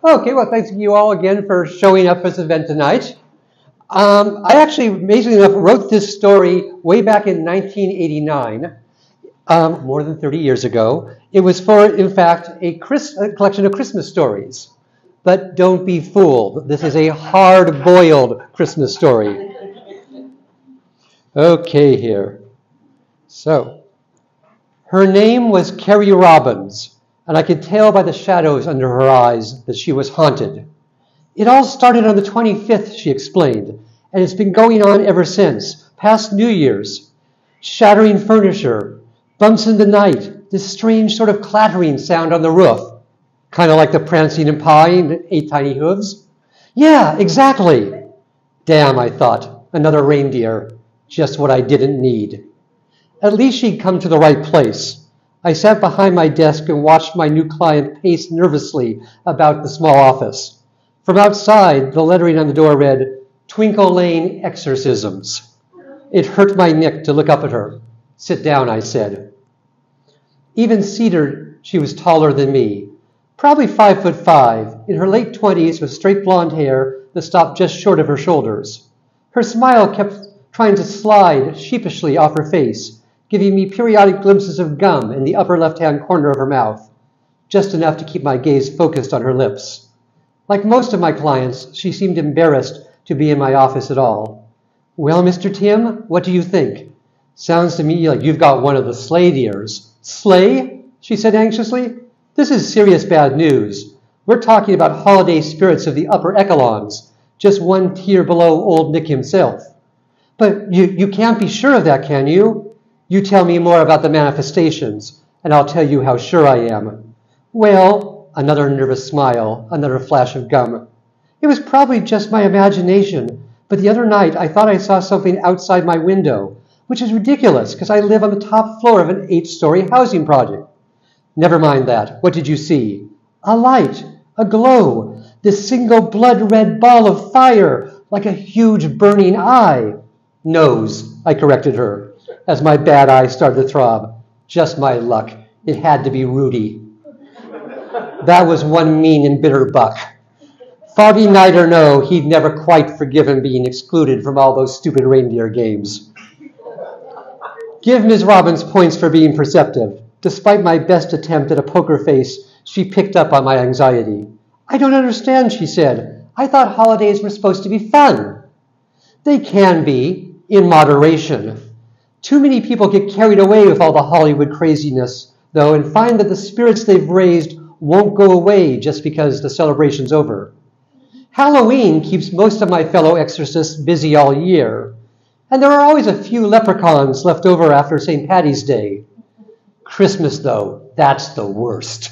Okay, well, thanks you all again for showing up for this event tonight. I actually, amazingly enough, wrote this story way back in 1989, more than 30 years ago. It was for, in fact, a collection of Christmas stories. But don't be fooled. This is a hard-boiled Christmas story. Okay, here. So, her name was Carrie Robbins, and I could tell by the shadows under her eyes that she was haunted. It all started on the 25th, she explained, and it's been going on ever since, past New Year's. Shattering furniture, bumps in the night, this strange sort of clattering sound on the roof, kind of like the prancing and pawing and 8 tiny hooves. Yeah, exactly. Damn, I thought, another reindeer, just what I didn't need. At least she'd come to the right place. I sat behind my desk and watched my new client pace nervously about the small office. From outside, the lettering on the door read, Twinkle Lane Exorcisms. It hurt my neck to look up at her. Sit down, I said. Even seated, she was taller than me, probably 5'5", in her late 20s with straight blonde hair that stopped just short of her shoulders. Her smile kept trying to slide sheepishly off her face, giving me periodic glimpses of gum in the upper left-hand corner of her mouth, just enough to keep my gaze focused on her lips. Like most of my clients, she seemed embarrassed to be in my office at all. Well, Mr. Tim, what do you think? Sounds to me like you've got one of the Slade ears. Slay? She said anxiously. This is serious bad news. We're talking about holiday spirits of the upper echelons, just one tier below old Nick himself. But you can't be sure of that, can you? You tell me more about the manifestations, and I'll tell you how sure I am. Well, another nervous smile, another flash of gum. It was probably just my imagination, but the other night I thought I saw something outside my window, which is ridiculous because I live on the top floor of an 8-story housing project. Never mind that. What did you see? A light, a glow, this single blood-red ball of fire, like a huge burning eye. Nose, I corrected her, as my bad eye started to throb. Just my luck. It had to be Rudy. That was one mean and bitter buck. Foggy night or no, he'd never quite forgiven being excluded from all those stupid reindeer games. Give Ms. Robbins points for being perceptive. Despite my best attempt at a poker face, she picked up on my anxiety. I don't understand, she said. I thought holidays were supposed to be fun. They can be, in moderation. Too many people get carried away with all the Hollywood craziness, though, and find that the spirits they've raised won't go away just because the celebration's over. Halloween keeps most of my fellow exorcists busy all year, and there are always a few leprechauns left over after St. Patty's Day. Christmas, though, that's the worst.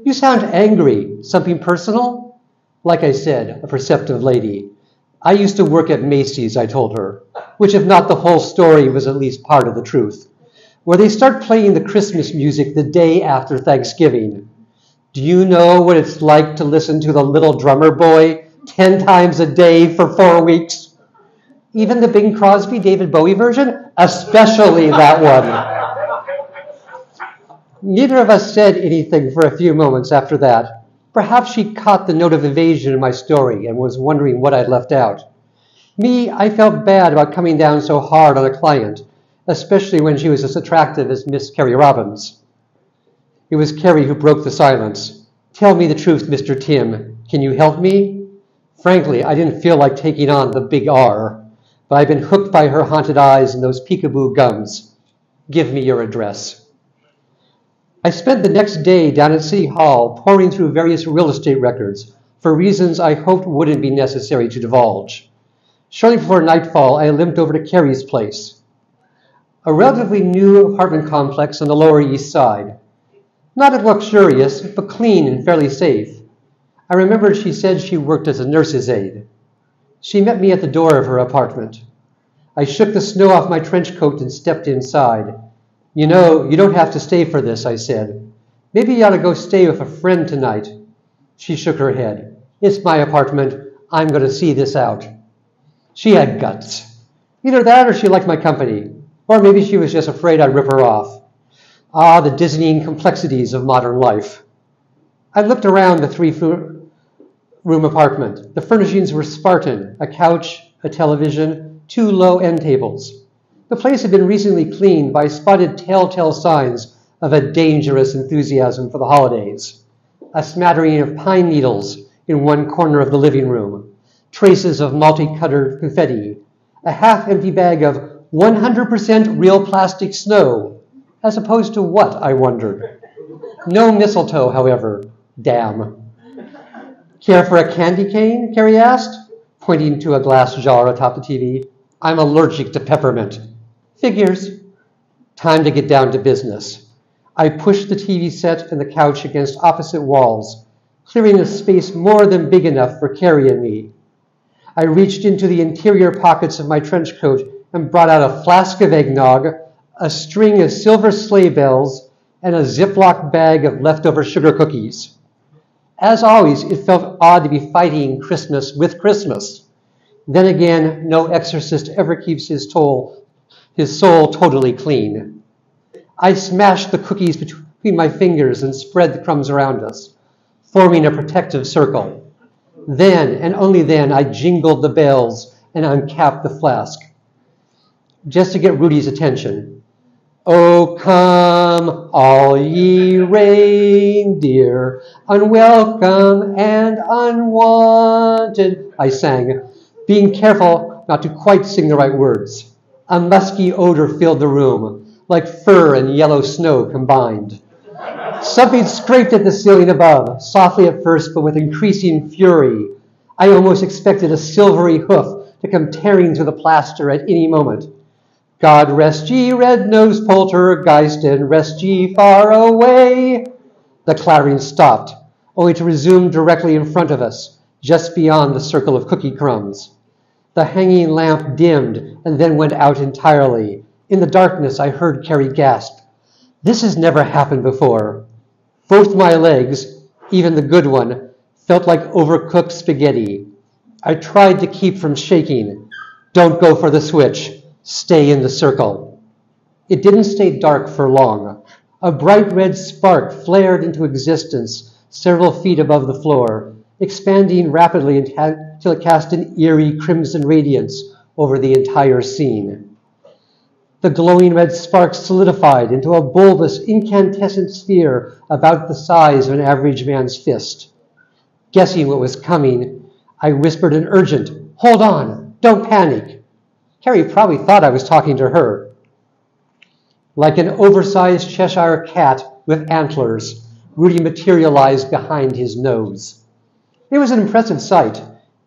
You sound angry. Something personal? Like I said, a perceptive lady. I used to work at Macy's, I told her, which if not the whole story was at least part of the truth, where they start playing the Christmas music the day after Thanksgiving. Do you know what it's like to listen to the Little Drummer Boy 10 times a day for 4 weeks? Even the Bing Crosby, David Bowie version? Especially that one. Neither of us said anything for a few moments after that. Perhaps she caught the note of evasion in my story and was wondering what I'd left out. Me, I felt bad about coming down so hard on a client, especially when she was as attractive as Miss Carrie Robbins. It was Carrie who broke the silence. Tell me the truth, Mr. Tim. Can you help me? Frankly, I didn't feel like taking on the big R, but I've been hooked by her haunted eyes and those peekaboo gums. Give me your address. I spent the next day down at City Hall poring through various real estate records for reasons I hoped wouldn't be necessary to divulge. Shortly before nightfall, I limped over to Carrie's place, a relatively new apartment complex on the Lower East Side. Not as luxurious, but clean and fairly safe. I remembered she said she worked as a nurse's aide. She met me at the door of her apartment. I shook the snow off my trench coat and stepped inside. You know, you don't have to stay for this, I said. Maybe you ought to go stay with a friend tonight. She shook her head. It's my apartment. I'm going to see this out. She had guts. Either that or she liked my company. Or maybe she was just afraid I'd rip her off. Ah, the dizzying complexities of modern life. I looked around the room apartment. The furnishings were Spartan, a couch, a television, 2 low end tables. The place had been recently cleaned, but I spotted telltale signs of a dangerous enthusiasm for the holidays. A smattering of pine needles in one corner of the living room, traces of multicolored confetti, a half-empty bag of 100% real plastic snow, as opposed to what, I wondered. No mistletoe, however. Damn. Care for a candy cane? Carrie asked, pointing to a glass jar atop the TV. I'm allergic to peppermint. Figures. Time to get down to business. I pushed the TV set and the couch against opposite walls, clearing a space more than big enough for Carrie and me. I reached into the interior pockets of my trench coat and brought out a flask of eggnog, a string of silver sleigh bells, and a Ziploc bag of leftover sugar cookies. As always, it felt odd to be fighting Christmas with Christmas. Then again, no exorcist ever keeps his soul totally clean. I smashed the cookies between my fingers and spread the crumbs around us, forming a protective circle. Then, and only then, I jingled the bells and uncapped the flask, just to get Rudy's attention. Oh, come, all ye reindeer, unwelcome and unwanted, I sang, being careful not to quite sing the right words. A musky odor filled the room, like fur and yellow snow combined. Something scraped at the ceiling above, softly at first, but with increasing fury. I almost expected a silvery hoof to come tearing through the plaster at any moment. God rest ye, red-nosed poltergeist, and rest ye far away. The clattering stopped, only to resume directly in front of us, just beyond the circle of cookie crumbs. The hanging lamp dimmed and then went out entirely. In the darkness, I heard Carrie gasp. This has never happened before. Both my legs, even the good one, felt like overcooked spaghetti. I tried to keep from shaking. Don't go for the switch. Stay in the circle. It didn't stay dark for long. A bright red spark flared into existence several feet above the floor, expanding rapidly until it cast an eerie crimson radiance over the entire scene. The glowing red spark solidified into a bulbous, incandescent sphere about the size of an average man's fist. Guessing what was coming, I whispered an urgent, "Hold on, don't panic." Carrie probably thought I was talking to her. Like an oversized Cheshire cat with antlers, Rudy materialized behind his nose. It was an impressive sight.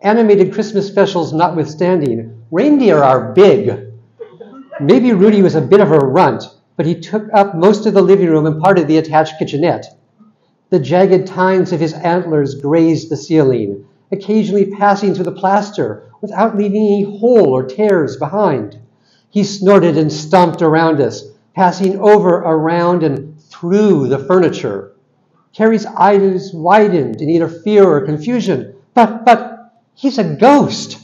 Animated Christmas specials notwithstanding, reindeer are big. Maybe Rudy was a bit of a runt, but he took up most of the living room and part of the attached kitchenette. The jagged tines of his antlers grazed the ceiling, occasionally passing through the plaster without leaving any hole or tears behind. He snorted and stomped around us, passing over, around, and through the furniture. Carrie's eyes widened in either fear or confusion. But he's a ghost.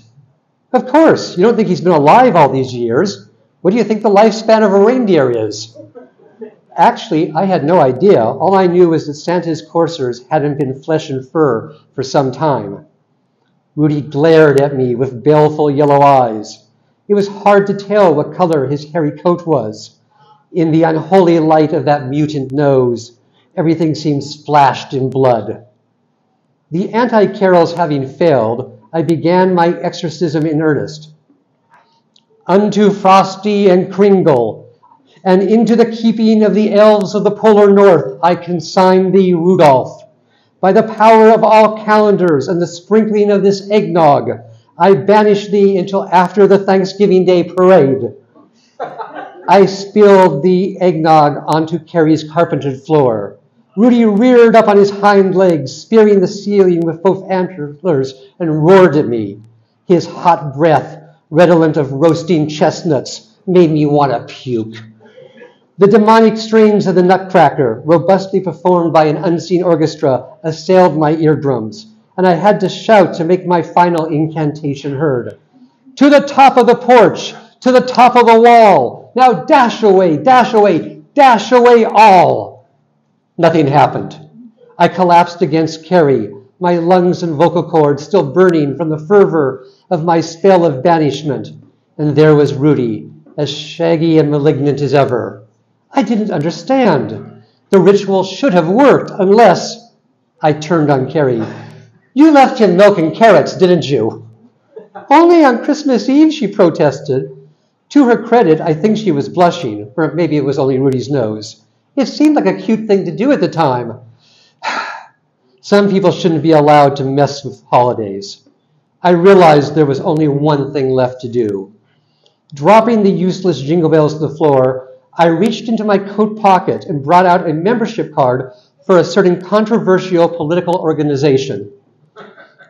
Of course, you don't think he's been alive all these years. What do you think the lifespan of a reindeer is? Actually, I had no idea. All I knew was that Santa's coursers hadn't been flesh and fur for some time. Rudy glared at me with baleful yellow eyes. It was hard to tell what color his hairy coat was. In the unholy light of that mutant nose, everything seemed splashed in blood. The anti-carols having failed, I began my exorcism in earnest. Unto Frosty and Kringle, and into the keeping of the elves of the polar north, I consign thee, Rudolph. By the power of all calendars and the sprinkling of this eggnog, I banish thee until after the Thanksgiving Day parade. I spilled the eggnog onto Carrie's carpeted floor. Rudy reared up on his hind legs, spearing the ceiling with both antlers, and roared at me. His hot breath, redolent of roasting chestnuts, made me want to puke. The demonic strains of the Nutcracker, robustly performed by an unseen orchestra, assailed my eardrums, and I had to shout to make my final incantation heard. To the top of the porch, to the top of the wall. Now dash away, dash away, dash away all. Nothing happened. I collapsed against Carrie, my lungs and vocal cords still burning from the fervor of my spell of banishment. And there was Rudy, as shaggy and malignant as ever. I didn't understand. The ritual should have worked unless... I turned on Carrie. You left him milk and carrots, didn't you? Only on Christmas Eve, she protested. To her credit, I think she was blushing, or maybe it was only Rudy's nose. It seemed like a cute thing to do at the time. Some people shouldn't be allowed to mess with holidays. I realized there was only one thing left to do. Dropping the useless jingle bells to the floor, I reached into my coat pocket and brought out a membership card for a certain controversial political organization.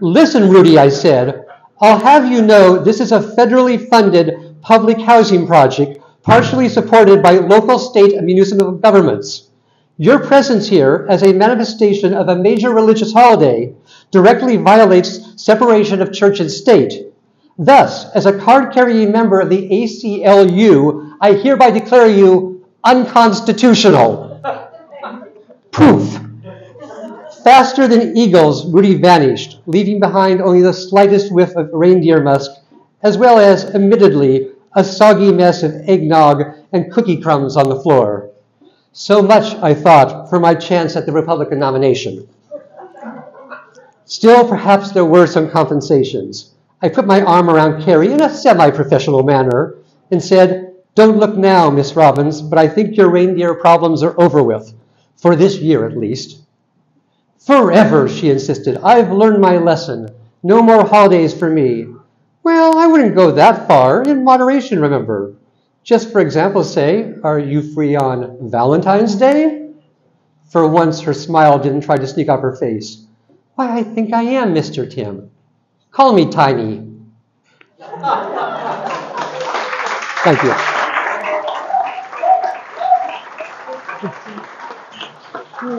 Listen, Rudy, I said, I'll have you know this is a federally funded public housing project partially supported by local, state, and municipal governments. Your presence here as a manifestation of a major religious holiday directly violates separation of church and state. Thus, as a card-carrying member of the ACLU, I hereby declare you unconstitutional. Poof. Faster than eagles, Rudy vanished, leaving behind only the slightest whiff of reindeer musk, as well as, admittedly, a soggy mess of eggnog and cookie crumbs on the floor. So much, I thought, for my chance at the Republican nomination. Still, perhaps there were some compensations. I put my arm around Carrie in a semi-professional manner and said, Don't look now, Miss Robbins, but I think your reindeer problems are over with, for this year at least. Forever, she insisted. I've learned my lesson. No more holidays for me. Well, I wouldn't go that far. In moderation, remember. Just for example, say, are you free on Valentine's Day? For once, her smile didn't try to sneak up her face. Why, I think I am, Mr. Tim. Call me Tiny. Thank you.